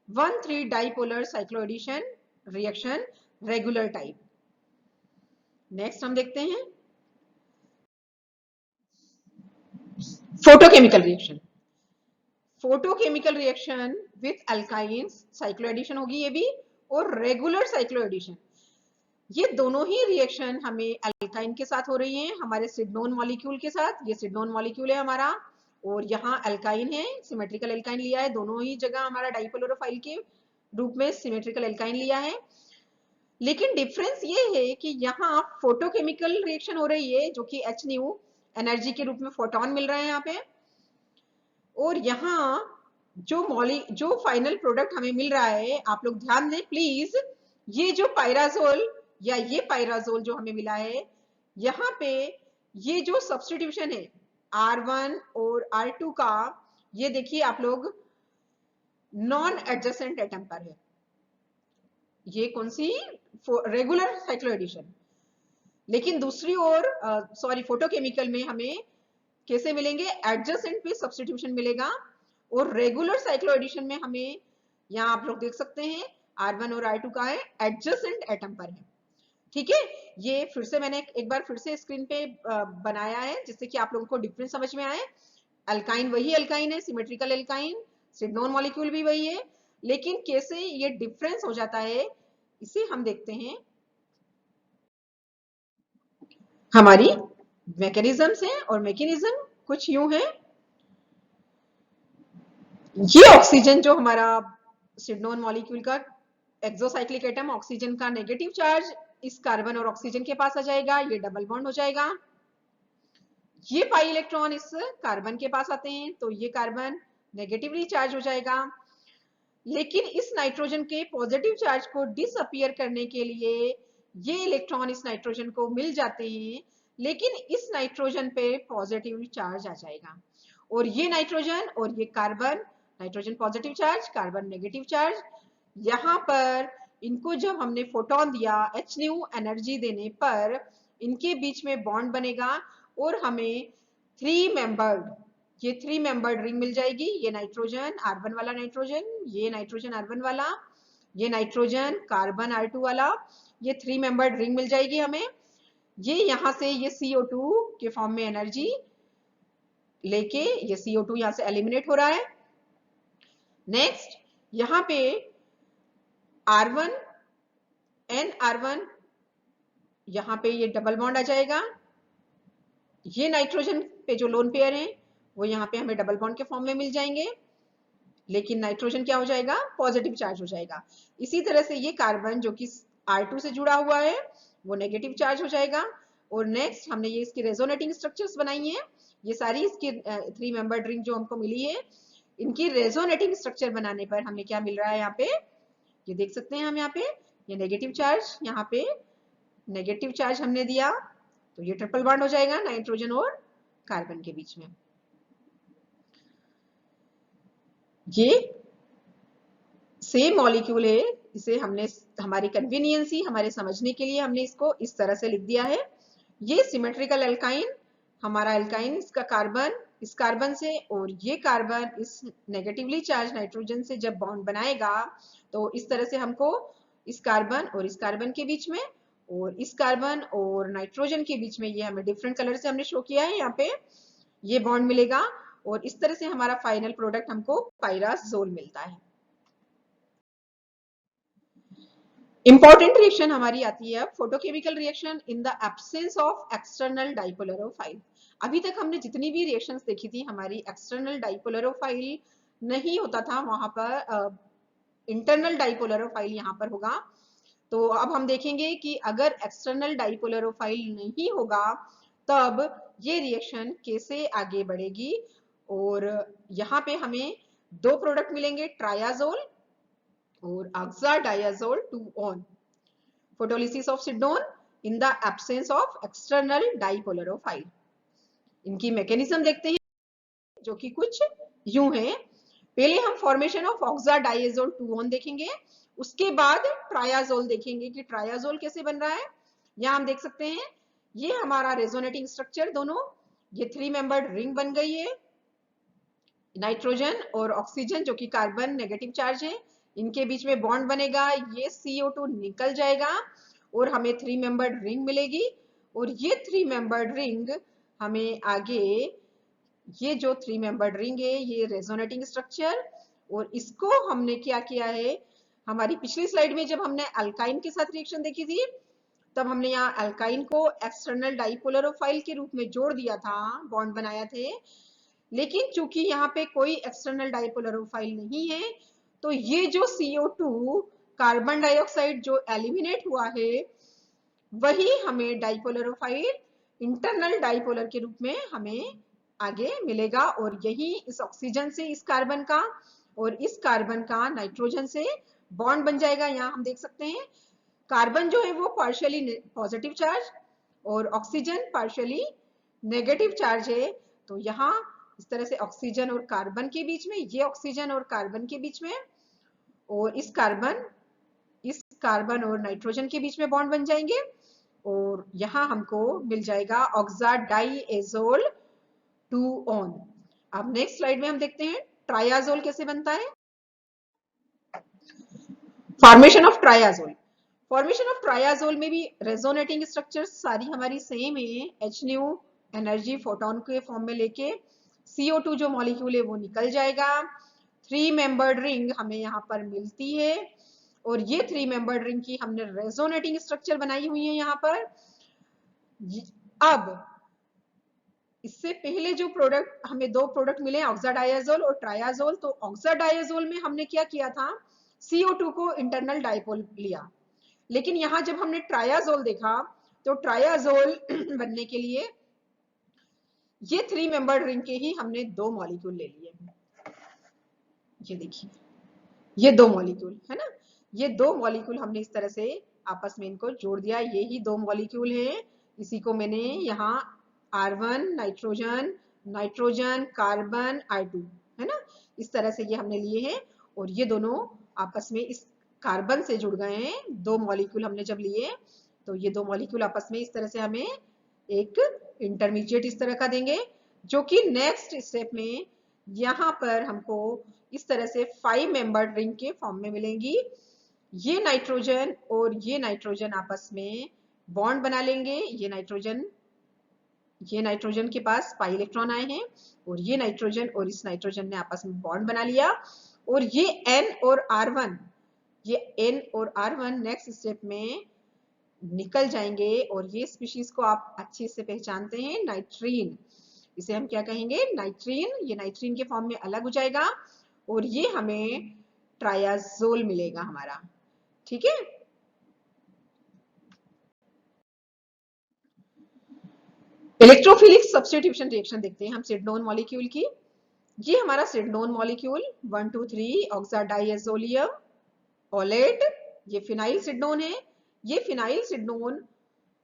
A: 1,3 dipolar cycloaddition reaction regular type. Next हम देखते हैं photochemical reaction. Photochemical reaction with alkynes cycloaddition होगी ये भी, और रेगुलर साइक्लोएडिशन, ये दोनों ही रिएक्शन हमें अल्काइन के साथ हो रही हैं हमारे सिडनोन मॉलिक्यूल के साथ। ये सिडनोन मॉलिक्यूल है हमारा और यहाँ अल्काइन है, सिमेट्रिकल एल्काइन लिया है, दोनों ही जगह हमारा डाइपोलरोफाइल के रूप में सिमेट्रिकल एल्काइन लिया है। लेकिन डिफरेंस ये है कि यहाँ फोटोकेमिकल रिएक्शन हो रही है जो कि एच न्यू एनर्जी के रूप में फोटोन मिल रहा है यहाँ पे, और यहाँ जो फाइनल प्रोडक्ट हमें मिल रहा है, आप लोग ध्यान दें प्लीज, ये जो पायराजोल या ये पायराजोल जो हमें मिला है, यहाँ पे ये जो सब्स्टिट्यूशन है R1 और R2 का, ये देखिए आप लोग नॉन एडजेसेंट एटम पर है। ये कौन सी रेगुलर साइक्लोएडिशन, लेकिन दूसरी ओर सॉरी फोटोकेमिकल में हमें कैसे मिलेंगे, एडजेसेंट पे सब्स्टिट्यूशन मिलेगा, और रेगुलर साइक्लोएडिशन में हमें यहाँ आप लोग देख सकते हैं R1 और R2 का है, एडजेसेंट एटम पर है। ठीक है, ये फिर से मैंने एक बार फिर से स्क्रीन पे बनाया है जिससे कि आप लोगों को डिफरेंस समझ में आए। अल्काइन वही अल्काइन है, सिमेट्रिकल अल्काइन, सिडनोन मॉलिक्यूल भी वही है, लेकिन कैसे ये डिफरेंस हो जाता है इसे हम देखते हैं। हमारी मैकेनिज्म है, और मैकेनिज्म कुछ यूं है, ये ऑक्सीजन जो हमारा सिडनोन मॉलिक्यूल का एक्सोसाइक्लिक एटम, ऑक्सीजन का नेगेटिव चार्ज इस कार्बन और ऑक्सीजन के पास आ जाएगा, ये डबल बॉन्ड हो जाएगा। ये पाई इलेक्ट्रॉन इस कार्बन के पास आते हैं तो ये कार्बन नेगेटिवली चार्ज हो जाएगा। लेकिन इस नाइट्रोजन के पॉजिटिव चार्ज को डिसअपियर करने के लिए ये इलेक्ट्रॉन इस नाइट्रोजन को मिल जाते हैं, लेकिन इस नाइट्रोजन पे पॉजिटिव चार्ज आ जाएगा, और ये नाइट्रोजन और ये carbon, nitrogen positive charge, carbon negative charge, यहाँ पर इनको जब हमने फोटोन दिया एच न्यू एनर्जी देने पर इनके बीच में बॉन्ड बनेगा, और हमें ये थ्री मेंबर्ड रिंग मिल जाएगी। ये नाइट्रोजन R1 वाला नाइट्रोजन, ये नाइट्रोजन R1 वाला, ये नाइट्रोजन कार्बन R2 वाला, ये थ्री मेंबर्ड रिंग मिल जाएगी हमें। ये यहाँ से ये CO2 के फॉर्म में एनर्जी लेके ये CO2 यहाँ से एलिमिनेट हो रहा है। नेक्स्ट यहाँ पे R1 R1, यहाँ पे ये डबल बॉन्ड आ जाएगा, ये नाइट्रोजन पे जो लोन पेयर है वो यहाँ पे हमें डबल बॉन्ड के फॉर्म में मिल जाएंगे, लेकिन नाइट्रोजन क्या हो जाएगा, पॉजिटिव चार्ज हो जाएगा। इसी तरह से ये कार्बन जो कि R2 से जुड़ा हुआ है वो नेगेटिव चार्ज हो जाएगा। और नेक्स्ट हमने ये इसकी रेजोनेटिंग स्ट्रक्चर्स बनाई है, ये सारी इसकी थ्री मेंबर्ड रिंग जो हमको मिली है, इनकी रेजोनेटिंग स्ट्रक्चर बनाने पर हमें क्या मिल रहा है, यहाँ पे ये देख सकते हैं हम, यहाँ पे ये नेगेटिव चार्ज, यहाँ पे नेगेटिव चार्ज हमने दिया तो ये ट्रिपल बॉन्ड हो जाएगा नाइट्रोजन और कार्बन के बीच में। ये सेम मॉलिक्यूल है, इसे हमने हमारी कन्वीनियंसी, हमारे समझने के लिए हमने इसको इस तरह से लिख दिया है। ये सिमेट्रिकल अल्काइन, हमारा अल्काइन इसका कार्बन इस कार्बन से, और ये कार्बन इस नेगेटिवली चार्ज नाइट्रोजन से जब बॉन्ड बनाएगा तो इस तरह से हमको इस कार्बन और इस कार्बन के बीच में और इस कार्बन और नाइट्रोजन के बीच में, ये हमें डिफरेंट कलर से हमने शो किया है, यहाँ पे ये बॉन्ड मिलेगा, और इस तरह से हमारा फाइनल प्रोडक्ट हमको पायराजोल मिलता है। इंपॉर्टेंट रिएक्शन हमारी आती है photochemical reaction in the absence of external dipolarophile. अभी तक हमने जितनी भी रिएक्शंस देखी थी हमारी एक्सटर्नल डाइपोलरोफाइल नहीं होता था, वहां पर इंटरनल डाइपोलरोफाइल यहाँ पर होगा। तो अब हम देखेंगे कि अगर एक्सटर्नल डाइपोलरोफाइल नहीं होगा तब ये रिएक्शन कैसे आगे बढ़ेगी, और यहाँ पे हमें दो प्रोडक्ट मिलेंगे, ट्रायाजोल और oxadiazole 2-on, photolysis of sidone in the absence of external dipolarified। इनकी मैकेनिज्म देखते हैं जो कि कुछ यूं है। पहले हम फॉर्मेशन ऑफ oxadiazole 2-on देखेंगे, उसके बाद ट्रायाजोल देखेंगे कि ट्रायाजोल कैसे बन रहा है। यहाँ हम देख सकते हैं ये हमारा रेजोनेटिंग स्ट्रक्चर, दोनों ये थ्री मेंबर्ड रिंग बन गई है, नाइट्रोजन और ऑक्सीजन जो कि कार्बन नेगेटिव चार्ज है, इनके बीच में बॉन्ड बनेगा, ये CO2 निकल जाएगा और हमें थ्री मेंबर्ड रिंग मिलेगी, और ये थ्री मेंबर्ड रिंग हमें आगे, ये जो थ्री मेंबर्ड रिंग है ये रेजोनेटिंग स्ट्रक्चर, और इसको हमने क्या किया है, हमारी पिछली स्लाइड में जब हमने अल्काइन के साथ रिएक्शन देखी थी तब हमने यहाँ अल्काइन को एक्सटर्नल डाइपोलरोफाइल के रूप में जोड़ दिया था, बॉन्ड बनाया थे, लेकिन चूंकि यहाँ पे कोई एक्सटर्नल डाइपोलरोफाइल नहीं है तो ये जो CO2 कार्बन डाइऑक्साइड जो एलिमिनेट हुआ है वही हमें डाइपोलरोफाइड इंटरनल डाइपोलर के रूप में हमें आगे मिलेगा, और यही इस ऑक्सीजन से इस कार्बन का और इस कार्बन का नाइट्रोजन से बॉन्ड बन जाएगा। यहाँ हम देख सकते हैं कार्बन जो है वो पार्शियली पॉजिटिव चार्ज और ऑक्सीजन पार्शियली नेगेटिव चार्ज है। तो यहाँ इस तरह से ऑक्सीजन और कार्बन के बीच में, ये ऑक्सीजन और कार्बन के बीच में, और इस कार्बन और नाइट्रोजन के बीच में बॉन्ड बन जाएंगे, और यहाँ हमको मिल जाएगा ऑक्साडाइएजोल 2 ऑन। अब नेक्स्ट स्लाइड में हम देखते हैं ट्राइयाजोल कैसे बनता है। Formation of triazole. Formation of triazole में भी रेजोनेटिंग स्ट्रक्चर्स सारी हमारी सेम है। H न्यू एनर्जी फोटोन के फॉर्म में लेके CO2 जो मॉलिक्यूल है वो निकल जाएगा। 3 मेंबर्ड रिंग हमें यहाँ पर मिलती है, और ये 3 मेंबर्ड रिंग की हमने रेजोनेटिंग स्ट्रक्चर बनाई हुई है यहाँ पर। अब इससे पहले जो प्रोडक्ट हमें 2 प्रोडक्ट मिले ऑक्साडाइएजोल और ट्राइयाजोल, तो ऑक्साडाइएजोल में हमने क्या किया था, CO2 को इंटरनल डाइपोल लिया, लेकिन यहां जब हमने ट्राइयाजोल देखा तो ट्राइयाजोल बनने के लिए ये 3 मेंबर्ड रिंग के ही हमने 2 मॉलिक्यूल ले लिए। ये देखिए ये 2 मॉलिक्यूल है ना, ये 2 मॉलिक्यूल हमने इस तरह से आपस में इनको जोड़ दिया। ये ही 2 मॉलिक्यूल है, इसी को मैंने यहाँ R1 nitrogen, nitrogen carbon I2 है ना, इस तरह से ये हमने लिए हैं, और ये दोनों आपस में इस कार्बन से जुड़ गए हैं। 2 मॉलिक्यूल हमने जब लिए तो ये 2 मॉलिक्यूल आपस में इस तरह से हमें एक इंटरमीडिएट इस तरह का देंगे, जो कि नेक्स्ट स्टेप में यहाँ पर हमको इस तरह से 5 मेंबर्ड रिंग के फॉर्म में मिलेंगी। ये नाइट्रोजन आपस में बॉन्ड बना लेंगे। ये नाइट्रोजन के पास पाई इलेक्ट्रॉन आए हैं, और ये नाइट्रोजन और इस नाइट्रोजन ने आपस में बॉन्ड बना लिया, और ये N और R1 नेक्स्ट स्टेप में निकल जाएंगे, और ये स्पीशीज को आप अच्छे से पहचानते हैं, नाइट्रीन। इसे हम क्या कहेंगे, नाइट्रीन। ये नाइट्रीन के फॉर्म में अलग हो जाएगा, और ये हमें ट्राइयाजोल मिलेगा हमारा। ठीक है, इलेक्ट्रोफिलिक सब्स्टिट्यूशन रिएक्शन देखते हैं हम सिडनोन मॉलिक्यूल की। ये हमारा सिडनोन मॉलिक्यूल 1 2 3 ऑक्साडाइएजोलियम ओलेट, ये फिनाइल सिडनोन है। ये फिनाइल सिडनोन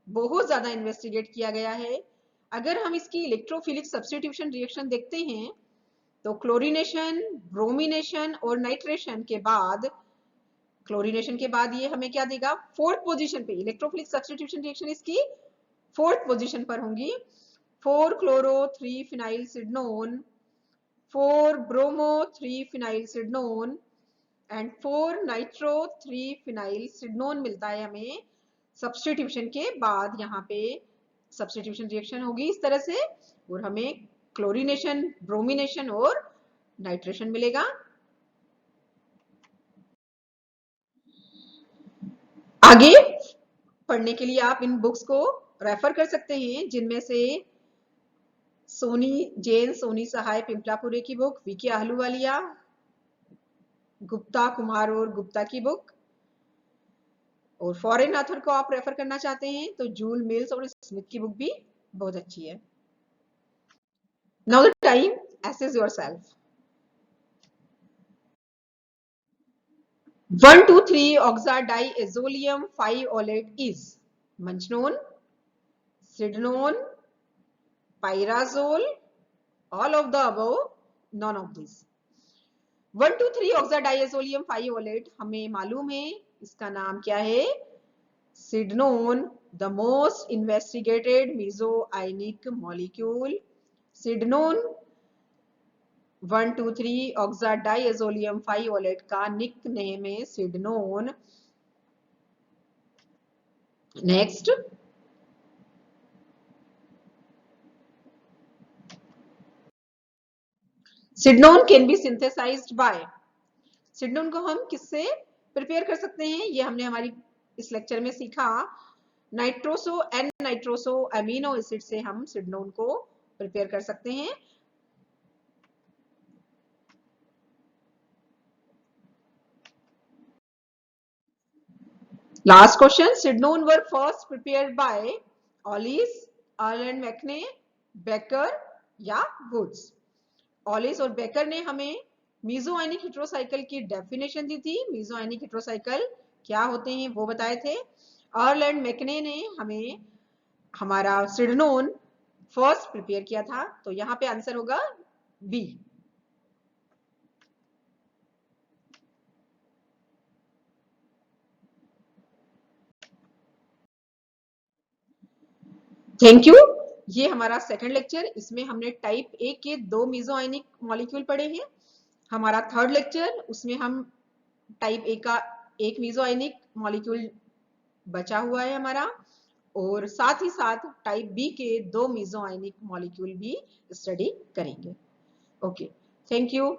A: बहुत ज्यादा इन्वेस्टिगेट किया गया है। अगर हम इसकी इलेक्ट्रोफिलिक सब्स्टिट्यूशन रिएक्शन देखते हैं तो क्लोरीनेशन, ब्रोमिनेशन और नाइट्रेशन के बाद, क्लोरीनेशन के बाद ये हमें क्या देगा, 4th पोजीशन पे इलेक्ट्रोफिलिक सब्स्टिट्यूशन रिएक्शन इसकी 4th पोजीशन पर होंगी। 4 chloro 3 phenyl sydnone, 4 bromo 3 phenyl sydnone and 4 nitro 3 phenyl sydnone मिलता है हमें सब्स्टिट्यूशन के बाद। यहाँ पे सब्स्टिट्यूशन रिएक्शन होगी इस तरह से, और हमें क्लोरीनेशन, ब्रोमिनेशन और नाइट्रेशन मिलेगा। आगे पढ़ने के लिए आप इन बुक्स को रेफर कर सकते हैं, जिनमें से सोनी सहाय पिंपलापुरे की बुक, वीके आहलूवालिया, गुप्ता कुमार और गुप्ता की बुक, और फॉरेन ऑथर को आप रेफर करना चाहते हैं तो जूल मिल्स और स्मिथ की बुक भी बहुत अच्छी है। Now the time, assess yourself. 1 2 3 oxadiazolium 5-olate is मंचनोन, सिडनोन, pyrazole, all of the above, none of these. 1 2 3 oxadiazolium 5-olate हमें मालूम है इसका नाम क्या है, सिडनोन, the most investigated mesoionic molecule. सिडनोन 1 2 3 oxadiazolium 5-olate का निक नेम है sydnone. Next, sydnone can be synthesised by, sydnone को हम किससे प्रिपेयर कर सकते हैं, ये हमने हमारी इस लेक्चर में सीखा। नाइट्रोसो अमीनो एसिड से हम सिडनोन को प्रिपेयर कर सकते हैं। Last question. Sidnone were first prepared by Ollis, Arlen Mackney, Baker या वुड्स। ऑलिस और बेकर ने हमें मीजोआयनिक हेटेरोसाइकिल की डेफिनेशन दी थी। मीजोआयनिक हेटेरोसाइकिल क्या होते हैं वो बताए थे। अर्ल एंड मैकने ने हमें हमारा सिडनोन फर्स्ट प्रिपेयर किया था। तो यहां पे आंसर होगा बी। Thank you. ये हमारा सेकंड लेक्चर, इसमें हमने टाइप ए के 2 मीजोआयनिक मॉलिक्यूल पढ़े हैं। हमारा थर्ड लेक्चर, उसमें हम टाइप ए का एक मीजोआयनिक मॉलिक्यूल बचा हुआ है हमारा, और साथ ही साथ टाइप बी के 2 मीजोआयनिक मॉलिक्यूल भी स्टडी करेंगे। Okay, thank you.